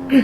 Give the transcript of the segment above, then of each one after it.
Hello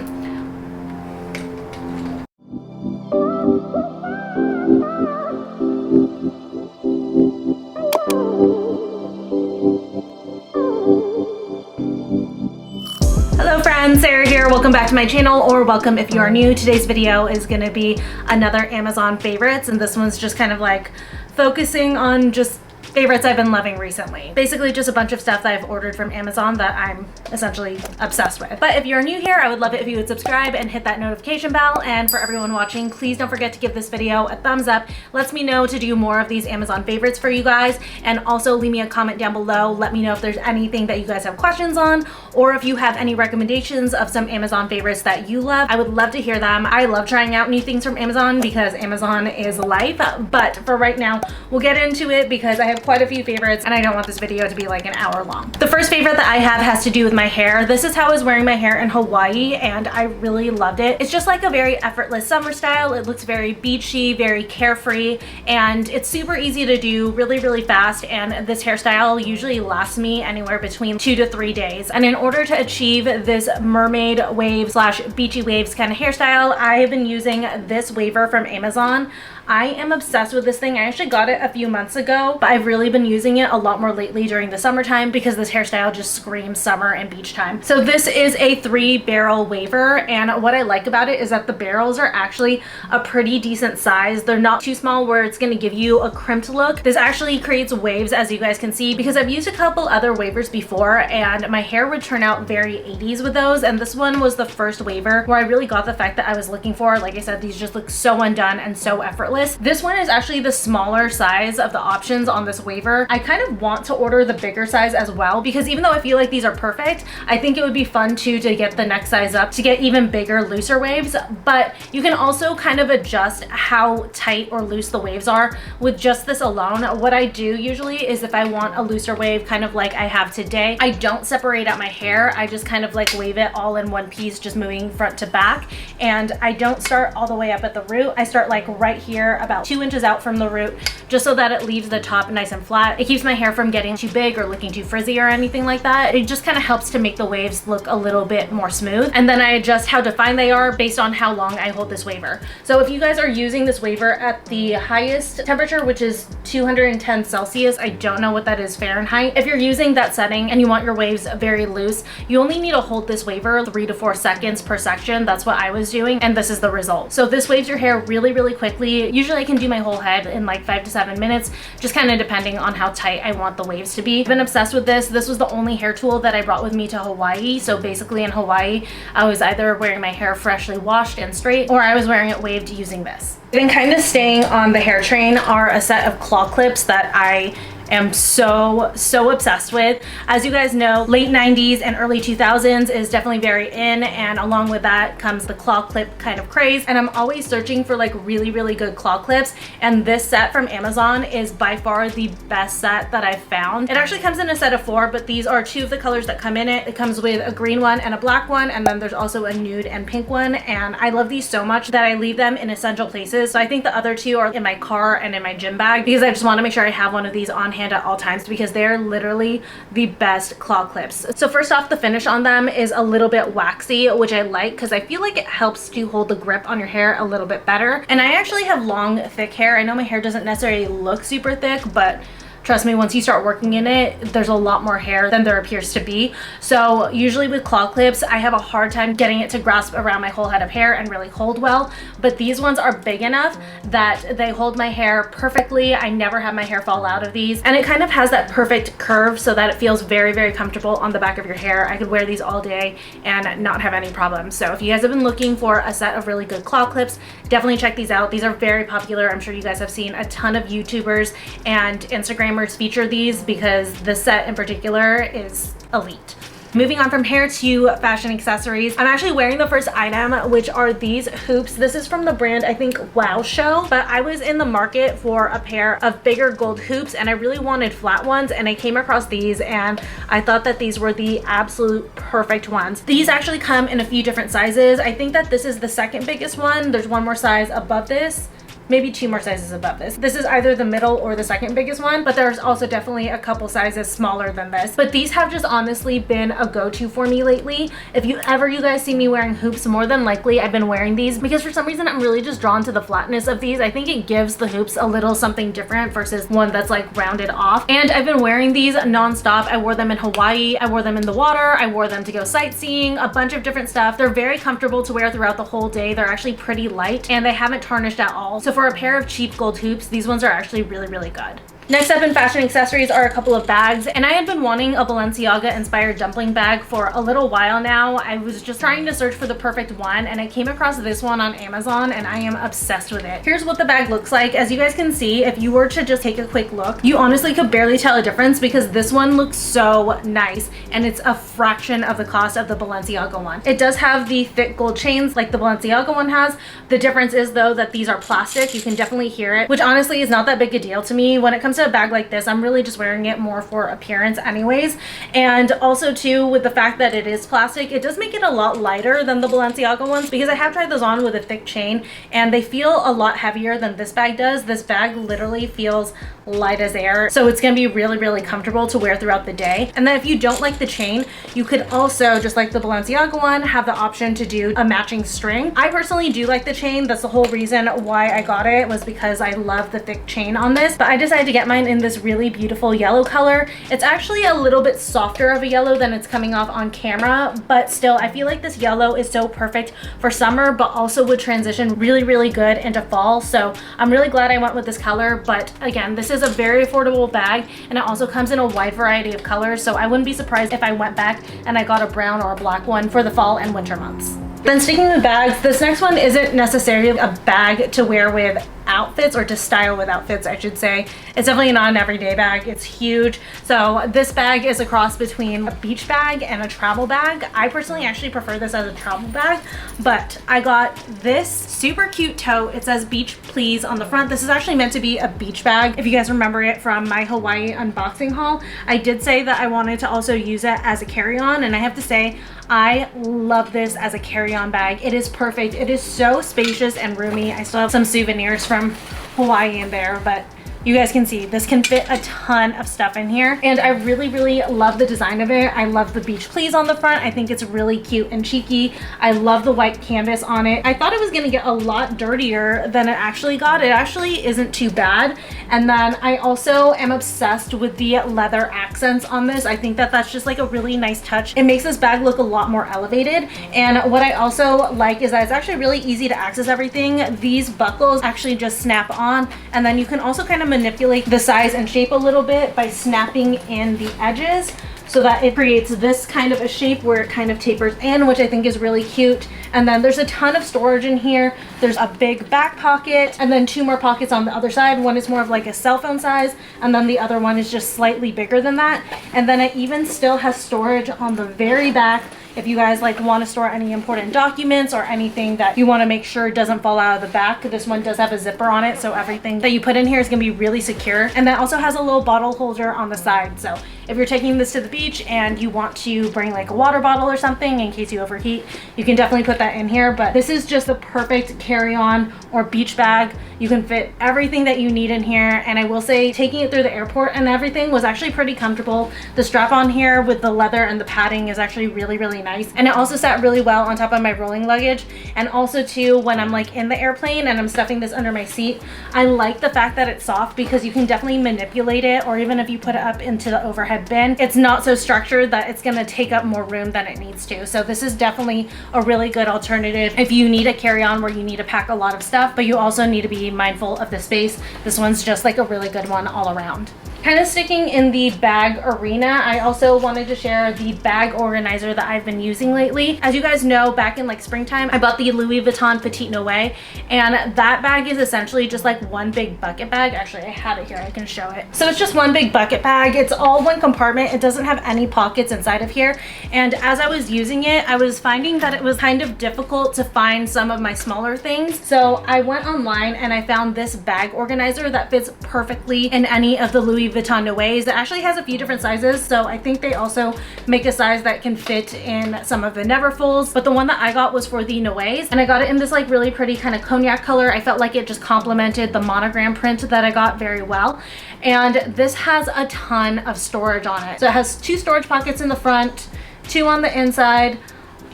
friends, Sarah here. Welcome back to my channel, or welcome if you are new. Today's video is going to be another Amazon favorites, and this one's just kind of like focusing on just favorites I've been loving recently. Basically just a bunch of stuff that I've ordered from Amazon that I'm essentially obsessed with. But if you're new here, I would love it if you would subscribe and hit that notification bell. And for everyone watching, please don't forget to give this video a thumbs up. Lets me know to do more of these Amazon favorites for you guys. And also leave me a comment down below. Let me know if there's anything that you guys have questions on, or if you have any recommendations of some Amazon favorites that you love. I would love to hear them. I love trying out new things from Amazon because Amazon is life. But for right now, we'll get into it because I have quite a few favorites and I don't want this video to be like an hour long. The first favorite that I have has to do with my hair. This is how I was wearing my hair in Hawaii and I really loved it. It's just like a very effortless summer style. It looks very beachy, very carefree, and it's super easy to do, really fast. And this hairstyle usually lasts me anywhere between 2 to 3 days. And in order to achieve this mermaid wave slash beachy waves kind of hairstyle, I have been using this waver from Amazon. I am obsessed with this thing. I actually got it a few months ago, but I've really been using it a lot more lately during the summertime because this hairstyle just screams summer and beach time. So this is a 3-barrel waver, and what I like about it is that the barrels are actually a pretty decent size. They're not too small where it's going to give you a crimped look. This actually creates waves, as you guys can see, because I've used a couple other wavers before and my hair would turn out very 80s with those, and this one was the first waver where I really got the fact that I was looking for. Like I said, these just look so undone and so effortless. This one is actually the smaller size of the options on this waver. I kind of want to order the bigger size as well because even though I feel like these are perfect, I think it would be fun too to get the next size up to get even bigger, looser waves. But you can also kind of adjust how tight or loose the waves are with just this alone. What I do usually is if I want a looser wave, kind of like I have today, I don't separate out my hair. I just kind of like wave it all in one piece, just moving front to back. And I don't start all the way up at the root. I start like right here, about 2 inches out from the root, just so that it leaves the top nice and flat. It keeps my hair from getting too big or looking too frizzy or anything like that. It just kind of helps to make the waves look a little bit more smooth. And then I adjust how defined they are based on how long I hold this waver. So if you guys are using this waver at the highest temperature, which is 210 Celsius, I don't know what that is Fahrenheit. If you're using that setting and you want your waves very loose, you only need to hold this waver 3 to 4 seconds per section. That's what I was doing, and this is the result. So this waves your hair really quickly. Usually I can do my whole head in like 5 to 7 minutes, just kind of depending on how tight I want the waves to be. I've been obsessed with this. This was the only hair tool that I brought with me to Hawaii. So basically in Hawaii, I was either wearing my hair freshly washed and straight, or I was wearing it waved using this. And kind of staying on the hair train are a set of claw clips that I am so obsessed with. As you guys know, late 90s and early 2000s is definitely very in, and along with that comes the claw clip kind of craze, and I'm always searching for like really good claw clips, and this set from Amazon is by far the best set that I've found. It actually comes in a set of 4, but these are 2 of the colors that come in it. It comes with a green one and a black one, and then there's also a nude and pink one, and I love these so much that I leave them in essential places. So I think the other 2 are in my car and in my gym bag because I just want to make sure I have one of these on hand at all times because they're literally the best claw clips. So first off, the finish on them is a little bit waxy, which I like because I feel like it helps to hold the grip on your hair a little bit better. And I actually have long, thick hair. I know my hair doesn't necessarily look super thick, but trust me, once you start working in it, there's a lot more hair than there appears to be. So usually with claw clips, I have a hard time getting it to grasp around my whole head of hair and really hold well. But these ones are big enough that they hold my hair perfectly. I never have my hair fall out of these. And it kind of has that perfect curve so that it feels very comfortable on the back of your hair. I could wear these all day and not have any problems. So if you guys have been looking for a set of really good claw clips, definitely check these out. These are very popular. I'm sure you guys have seen a ton of YouTubers and Instagrammers feature these because this set in particular is elite. Moving on from hair to fashion accessories, I'm actually wearing the first item, which are these hoops. This is from the brand, I think, Wow Show, but I was in the market for a pair of bigger gold hoops and I really wanted flat ones, and I came across these and I thought that these were the absolute perfect ones. These actually come in a few different sizes. I think that this is the second biggest one. There's one more size above this, maybe 2 more sizes above this. This is either the middle or the second biggest one, but there's also definitely a couple sizes smaller than this. But these have just honestly been a go-to for me lately. If you guys see me wearing hoops, more than likely I've been wearing these because for some reason I'm really just drawn to the flatness of these. I think it gives the hoops a little something different versus one that's like rounded off. And I've been wearing these non-stop. I wore them in Hawaii, I wore them in the water, I wore them to go sightseeing, a bunch of different stuff. They're very comfortable to wear throughout the whole day. They're actually pretty light and they haven't tarnished at all. So for a pair of cheap gold hoops, these ones are actually really, really good. Next up in fashion accessories are a couple of bags, and I had been wanting a Balenciaga inspired dumpling bag for a little while now. I was just trying to search for the perfect one and I came across this one on Amazon and I am obsessed with it. Here's what the bag looks like. As you guys can see, if you were to just take a quick look, you honestly could barely tell a difference because this one looks so nice and it's a fraction of the cost of the Balenciaga one. It does have the thick gold chains like the Balenciaga one has. The difference is though that these are plastic. You can definitely hear it, which honestly is not that big a deal to me. When it comes to a bag like this, I'm really just wearing it more for appearance anyways. And also too, with the fact that it is plastic, it does make it a lot lighter than the Balenciaga ones because I have tried those on with a thick chain and they feel a lot heavier than this bag does. This bag literally feels light as air, so it's gonna be really, really comfortable to wear throughout the day. And then if you don't like the chain, you could also, just like the Balenciaga one, have the option to do a matching string. I personally do like the chain. That's the whole reason why I got it, was because I love the thick chain on this. But I decided to get mine in this really beautiful yellow color. It's actually a little bit softer of a yellow than it's coming off on camera, but still I feel like this yellow is so perfect for summer, but also would transition really, really good into fall. So I'm really glad I went with this color. But again, this is a very affordable bag and it also comes in a wide variety of colors, so I wouldn't be surprised if I went back and I got a brown or a black one for the fall and winter months. Then sticking with bags, this next one isn't necessarily a bag to wear with outfits, or to style with outfits I should say. It's definitely not an everyday bag. It's huge. So this bag is a cross between a beach bag and a travel bag. I personally actually prefer this as a travel bag, but I got this super cute tote. It says beach please on the front. This is actually meant to be a beach bag. If you guys remember it from my Hawaii unboxing haul, I did say that I wanted to also use it as a carry-on, and I have to say I love this as a carry-on bag. It is perfect. It is so spacious and roomy. I still have some souvenirs from Hawaii in there, but you guys can see this can fit a ton of stuff in here, and I really, really love the design of it. I love the beach please on the front. I think it's really cute and cheeky. I love the white canvas on it. I thought it was gonna get a lot dirtier than it actually got. It actually isn't too bad. And then I also am obsessed with the leather accents on this. I think that that's just like a really nice touch. It makes this bag look a lot more elevated. And what I also like is that it's actually really easy to access everything. These buckles actually just snap on, and then you can also kind of manipulate the size and shape a little bit by snapping in the edges so that it creates this kind of a shape where it kind of tapers in, which I think is really cute. And then there's a ton of storage in here. There's a big back pocket and then 2 more pockets on the other side. One is more of like a cell phone size, and then the other one is just slightly bigger than that. And then it even still has storage on the very back if you guys like want to store any important documents or anything that you want to make sure doesn't fall out of the back. This one does have a zipper on it, so everything that you put in here is going to be really secure. And that also has a little bottle holder on the side, so if you're taking this to the beach and you want to bring like a water bottle or something in case you overheat, you can definitely put that in here. But this is just the perfect carry-on or beach bag. You can fit everything that you need in here, and I will say taking it through the airport and everything was actually pretty comfortable. The strap on here with the leather and the padding is actually really, really nice, and it also sat really well on top of my rolling luggage. And also too, when I'm like in the airplane and I'm stuffing this under my seat, I like the fact that it's soft because you can definitely manipulate it, or even if you put it up into the overhead bin, it's not so structured that it's going to take up more room than it needs to. So this is definitely a really good alternative if you need a carry-on where you need to pack a lot of stuff but you also need to be mindful of the space. This one's just like a really good one all around. Kind of sticking in the bag arena, I also wanted to share the bag organizer that I've been using lately. As you guys know, back in like springtime, I bought the Louis Vuitton Petite Noe, and that bag is essentially just like one big bucket bag. Actually, I had it here, I can show it. So it's just one big bucket bag. It's all one compartment. It doesn't have any pockets inside of here. And as I was using it, I was finding that it was kind of difficult to find some of my smaller things. So I went online and I found this bag organizer that fits perfectly in any of the Louis Vuitton Noailles. It actually has a few different sizes, so I think they also make a size that can fit in some of the Neverfulls, but the one that I got was for the Noailles, and I got it in this like really pretty kind of cognac color. I felt like it just complemented the monogram print that I got very well. And this has a ton of storage on it. So it has 2 storage pockets in the front, 2 on the inside,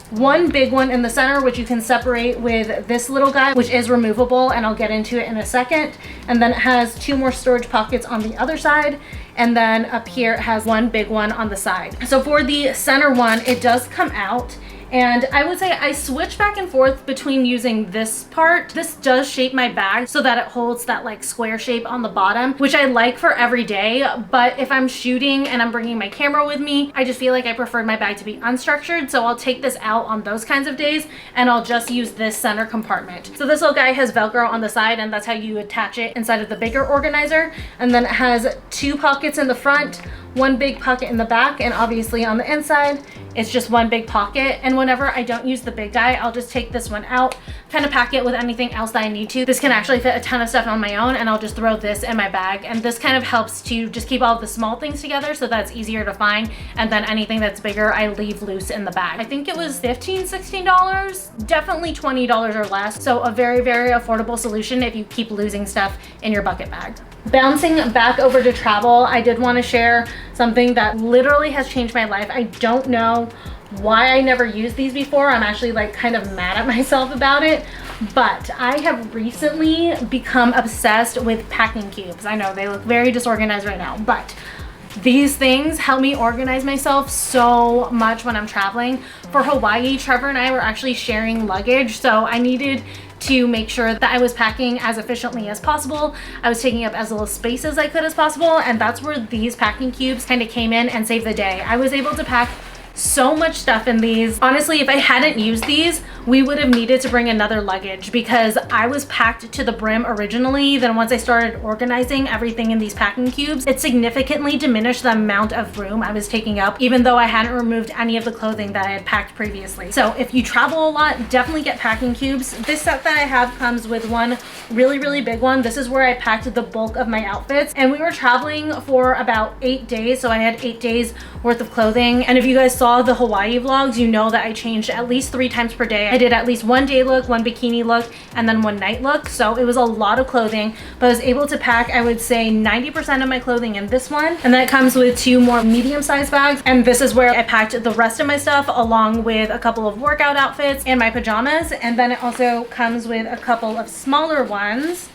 1 big one in the center, which you can separate with this little guy, which is removable, and I'll get into it in a second. And then it has 2 more storage pockets on the other side. And then up here it has 1 big one on the side. So for the center one, it does come out. And I would say I switch back and forth between using this part. This does shape my bag so that it holds that like square shape on the bottom, which I like for every day. But if I'm shooting and I'm bringing my camera with me, I just feel like I prefer my bag to be unstructured. So I'll take this out on those kinds of days and I'll just use this center compartment. So this little guy has Velcro on the side, and that's how you attach it inside of the bigger organizer. And then it has 2 pockets in the front, 1 big pocket in the back, and obviously on the inside it's just 1 big pocket. And whenever I don't use the big guy, I'll just take this one out, kind of pack it with anything else that I need to. This can actually fit a ton of stuff on my own, and I'll just throw this in my bag. And this kind of helps to just keep all of the small things together so that's easier to find, and then anything that's bigger I leave loose in the bag. I think it was $15, $16, definitely $20 or less. So a very, very affordable solution if you keep losing stuff in your bucket bag. Bouncing back over to travel, I did want to share something that literally has changed my life. I don't know why I never used these before. I'm actually like kind of mad at myself about it, but I have recently become obsessed with packing cubes. I know they look very disorganized right now, but these things help me organize myself so much when I'm traveling. For Hawaii, Trevor and I were actually sharing luggage, so I needed to make sure that I was packing as efficiently as possible. I was taking up as little space as I could as possible, and that's where these packing cubes kind of came in and saved the day. I was able to pack so much stuff in these. Honestly, if I hadn't used these, we would have needed to bring another luggage because I was packed to the brim originally. Then once I started organizing everything in these packing cubes, it significantly diminished the amount of room I was taking up, even though I hadn't removed any of the clothing that I had packed previously. So if you travel a lot, definitely get packing cubes. This set that I have comes with one really, really big one. This is where I packed the bulk of my outfits, and we were traveling for about 8 days. So I had 8 days worth of clothing. And if you guys saw the Hawaii vlogs, you know that I changed at least 3 times per day. I did at least 1 day look, 1 bikini look, and then 1 night look. So it was a lot of clothing, but I was able to pack, I would say 90% of my clothing in this one. And then it comes with 2 more medium-sized bags. And this is where I packed the rest of my stuff, along with a couple of workout outfits and my pajamas. And then it also comes with a couple of smaller ones,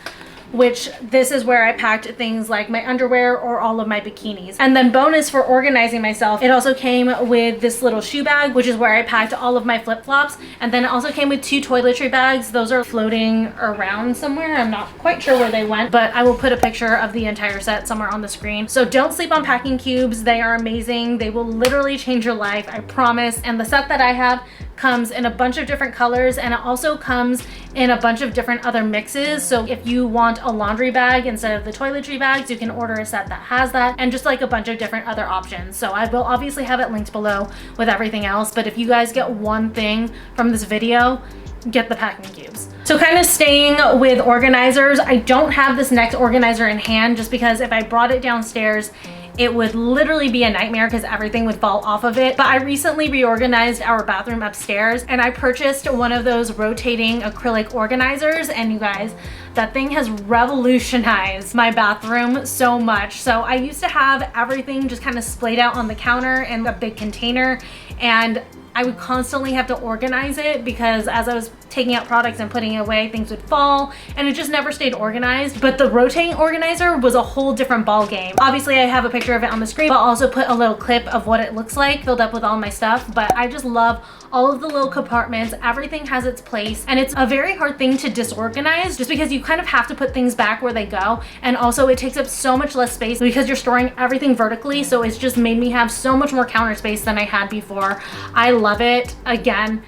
which this is where I packed things like my underwear or all of my bikinis. And then bonus for organizing myself, it also came with this little shoe bag, which is where I packed all of my flip-flops. And then it also came with 2 toiletry bags. Those are floating around somewhere. I'm not quite sure where they went, but I will put a picture of the entire set somewhere on the screen. So don't sleep on packing cubes. They are amazing. They will literally change your life, I promise. And the set that I have comes in a bunch of different colors, and it also comes in a bunch of different other mixes. So if you want a laundry bag instead of the toiletry bags, you can order a set that has that, and just like a bunch of different other options. So I will obviously have it linked below with everything else, but if you guys get one thing from this video, get the packing cubes. So kind of staying with organizers, I don't have this next organizer in hand just because if I brought it downstairs, it would literally be a nightmare because everything would fall off of it. But I recently reorganized our bathroom upstairs, and I purchased one of those rotating acrylic organizers, and you guys, that thing has revolutionized my bathroom so much. So I used to have everything just kind of splayed out on the counter in a big container, and I would constantly have to organize it because as I was taking out products and putting it away, things would fall, and it just never stayed organized. But the rotating organizer was a whole different ball game. Obviously I have a picture of it on the screen, but I'll also put a little clip of what it looks like filled up with all my stuff. But I just love all of the little compartments. Everything has its place, and it's a very hard thing to disorganize just because you kind of have to put things back where they go, and also it takes up so much less space because you're storing everything vertically. So it's just made me have so much more counter space than I had before. I love it. Again,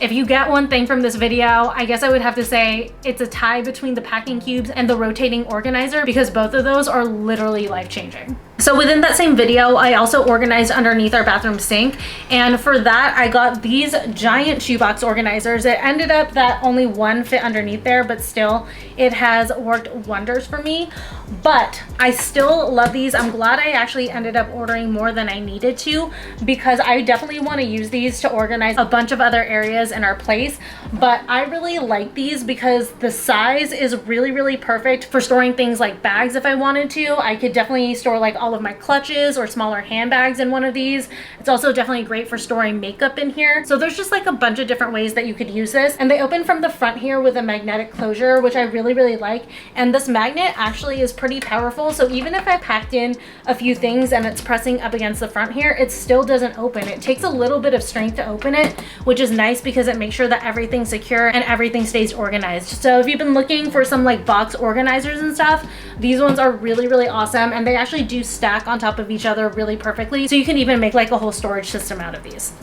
if you get one thing from this video, I guess I would have to say it's a tie between the packing cubes and the rotating organizer because both of those are literally life-changing. So within that same video, I also organized underneath our bathroom sink. And for that, I got these giant shoebox organizers. It ended up that only one fit underneath there, but still it has worked wonders for me. But I still love these. I'm glad I actually ended up ordering more than I needed to, because I definitely want to use these to organize a bunch of other areas in our place. But I really like these because the size is really, really perfect for storing things like bags if I wanted to. I could definitely store like all of my clutches or smaller handbags in one of these. It's also definitely great for storing makeup in here. So there's just like a bunch of different ways that you could use this. And they open from the front here with a magnetic closure, which I really, really like. And this magnet actually is pretty powerful. So even if I packed in a few things and it's pressing up against the front here, it still doesn't open. It takes a little bit of strength to open it, which is nice because it makes sure that everything's secure and everything stays organized. So if you've been looking for some like box organizers and stuff, these ones are really, really awesome. And they actually do stack on top of each other really perfectly. So you can even make like a whole storage system out of these.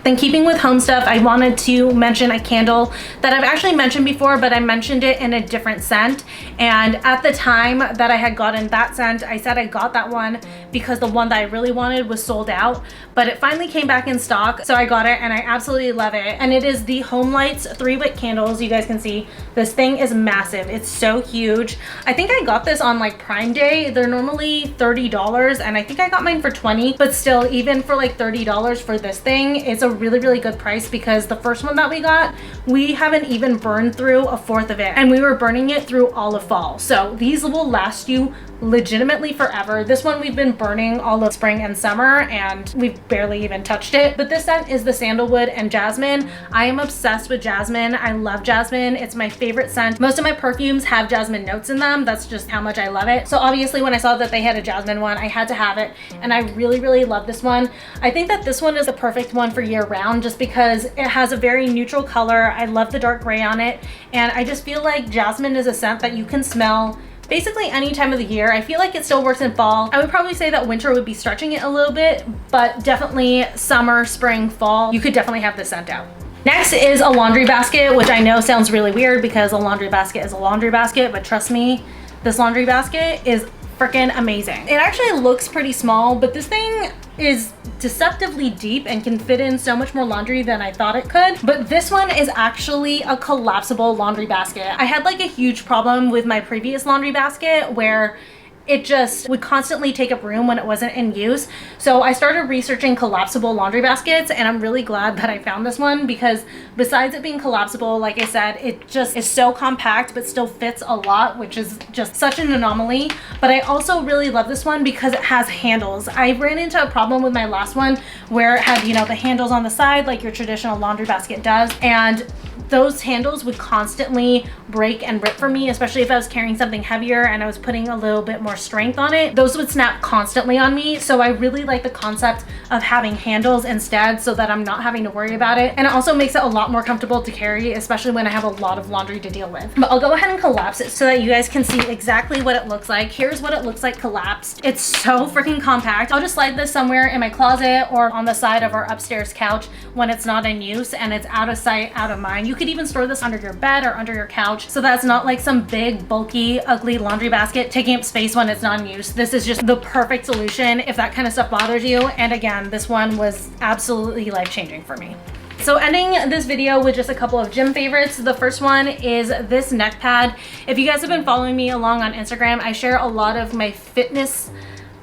Then keeping with home stuff, I wanted to mention a candle that I've actually mentioned before, but I mentioned it in a different scent. And at the time that I had gotten that scent, I said I got that one because the one that I really wanted was sold out, but it finally came back in stock. So I got it and I absolutely love it. And it is the Home Lights 3-wick candles. You guys can see this thing is massive. It's so huge. I think I got this on like Prime Day. They're normally $30 and I think I got mine for $20, but still, even for like $30 for this thing, it's a really, really good price because the first one that we got, we haven't even burned through a fourth of it, and we were burning it through all of fall. So these will last you legitimately forever. This one we've been burning all of spring and summer and we've barely even touched it. But this scent is the sandalwood and jasmine. I am obsessed with jasmine. I love jasmine. It's my favorite scent. Most of my perfumes have jasmine notes in them. That's just how much I love it. So obviously when I saw that they had a jasmine one, I had to have it, and I really, really love this one. I think that this one is the perfect one for year round just because it has a very neutral color. I love the dark gray on it, and I just feel like jasmine is a scent that you can smell basically any time of the year. I feel like it still works in fall. I would probably say that winter would be stretching it a little bit, but definitely summer, spring, fall, you could definitely have this scent out. Next is a laundry basket, which I know sounds really weird because a laundry basket is a laundry basket, but trust me, this laundry basket is freaking amazing. It actually looks pretty small, but this thing is deceptively deep and can fit in so much more laundry than I thought it could. But this one is actually a collapsible laundry basket. I had like a huge problem with my previous laundry basket where it just would constantly take up room when it wasn't in use. So I started researching collapsible laundry baskets, and I'm really glad that I found this one because besides it being collapsible, like I said, it just is so compact but still fits a lot, which is just such an anomaly. But I also really love this one because it has handles. I ran into a problem with my last one where it had, you know, the handles on the side like your traditional laundry basket does, and those handles would constantly break and rip for me, especially if I was carrying something heavier and I was putting a little bit more strength on it. Those would snap constantly on me. So I really like the concept of having handles instead so that I'm not having to worry about it. And it also makes it a lot more comfortable to carry, especially when I have a lot of laundry to deal with. But I'll go ahead and collapse it so that you guys can see exactly what it looks like. Here's what it looks like collapsed. It's so freaking compact. I'll just slide this somewhere in my closet or on the side of our upstairs couch when it's not in use and it's out of sight, out of mind. You could even store this under your bed or under your couch, so that's not like some big, bulky, ugly laundry basket taking up space when it's not in use. This is just the perfect solution if that kind of stuff bothers you. And again, this one was absolutely life-changing for me. So ending this video with just a couple of gym favorites. The first one is this neck pad. If you guys have been following me along on Instagram, I share a lot of my fitness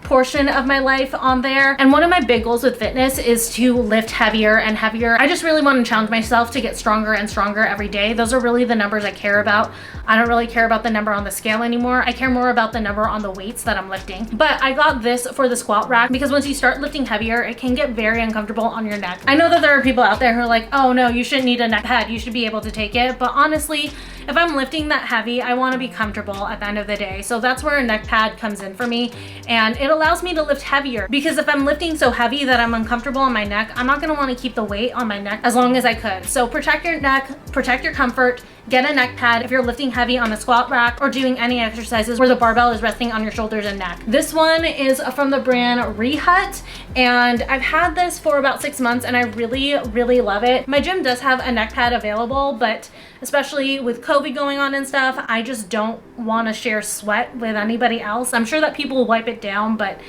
portion of my life on there, and one of my big goals with fitness is to lift heavier and heavier. I just really want to challenge myself to get stronger and stronger every day. Those are really the numbers I care about. I don't really care about the number on the scale anymore. I care more about the number on the weights that I'm lifting. But I got this for the squat rack because once you start lifting heavier, it can get very uncomfortable on your neck. I know that there are people out there who are like, oh no, you shouldn't need a neck pad, you should be able to take it. But honestly, if I'm lifting that heavy, I want to be comfortable at the end of the day. So that's where a neck pad comes in for me, and it allows me to lift heavier, because if I'm lifting so heavy that I'm uncomfortable on my neck, I'm not going to want to keep the weight on my neck as long as I could. So protect your neck, protect your comfort, get a neck pad if you're lifting heavy on the squat rack or doing any exercises where the barbell is resting on your shoulders and neck. This one is from the brand Rehut, and I've had this for about 6 months and I really, really love it. My gym does have a neck pad available, but especially with COVID going on and stuff, I just don't want to share sweat with anybody else. I'm sure that people wipe it down, but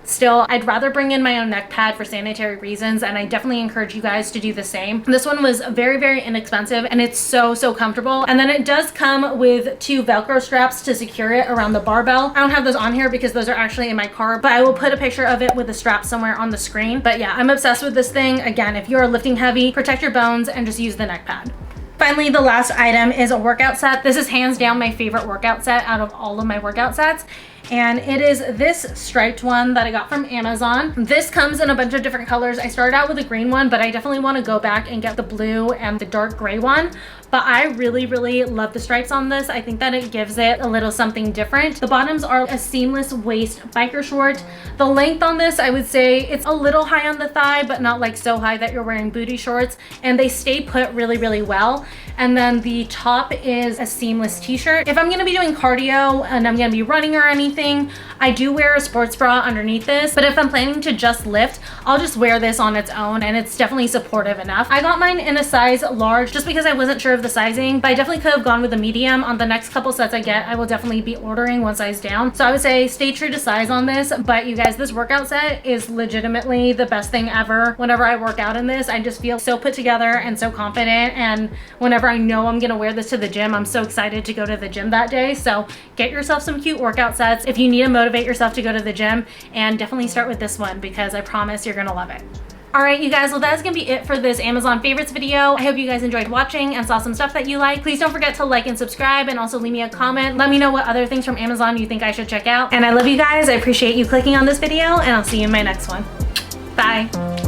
Still, I'd rather bring in my own neck pad for sanitary reasons, and I definitely encourage you guys to do the same. This one was very, very inexpensive, and it's so comfortable. And then it does come with 2 Velcro straps to secure it around the barbell. I don't have those on here because those are actually in my car, but I will put a picture of it with the strap somewhere on the screen. But yeah, I'm obsessed with this thing. Again, if you're lifting heavy, protect your bones and just use the neck pad. Finally, the last item is a workout set. This is hands down my favorite workout set out of all of my workout sets. And it is this striped one that I got from Amazon. This comes in a bunch of different colors. I started out with a green one, but I definitely want to go back and get the blue and the dark gray one. But I really love the stripes on this. I think that it gives it a little something different. The bottoms are a seamless waist biker short. The length on this, I would say it's a little high on the thigh, but not like so high that you're wearing booty shorts. And they stay put really well. And then the top is a seamless t-shirt. If I'm gonna be doing cardio and I'm gonna be running or anything, I do wear a sports bra underneath this. But if I'm planning to just lift, I'll just wear this on its own, and it's definitely supportive enough. I got mine in a size large just because I wasn't sure of the sizing, but I definitely could have gone with a medium. On the next couple sets I get, I will definitely be ordering one size down. So I would say stay true to size on this. But you guys, this workout set is legitimately the best thing ever. Whenever I work out in this, I just feel so put together and so confident. And whenever I know I'm gonna wear this to the gym, I'm so excited to go to the gym that day. So get yourself some cute workout sets if you need to motivate yourself to go to the gym, and definitely start with this one because I promise you're gonna love it. All right, you guys, well, that is gonna be it for this Amazon favorites video. I hope you guys enjoyed watching and saw some stuff that you like. Please don't forget to like and subscribe, and also leave me a comment. Let me know what other things from Amazon you think I should check out. And I love you guys. I appreciate you clicking on this video, and I'll see you in my next one. Bye.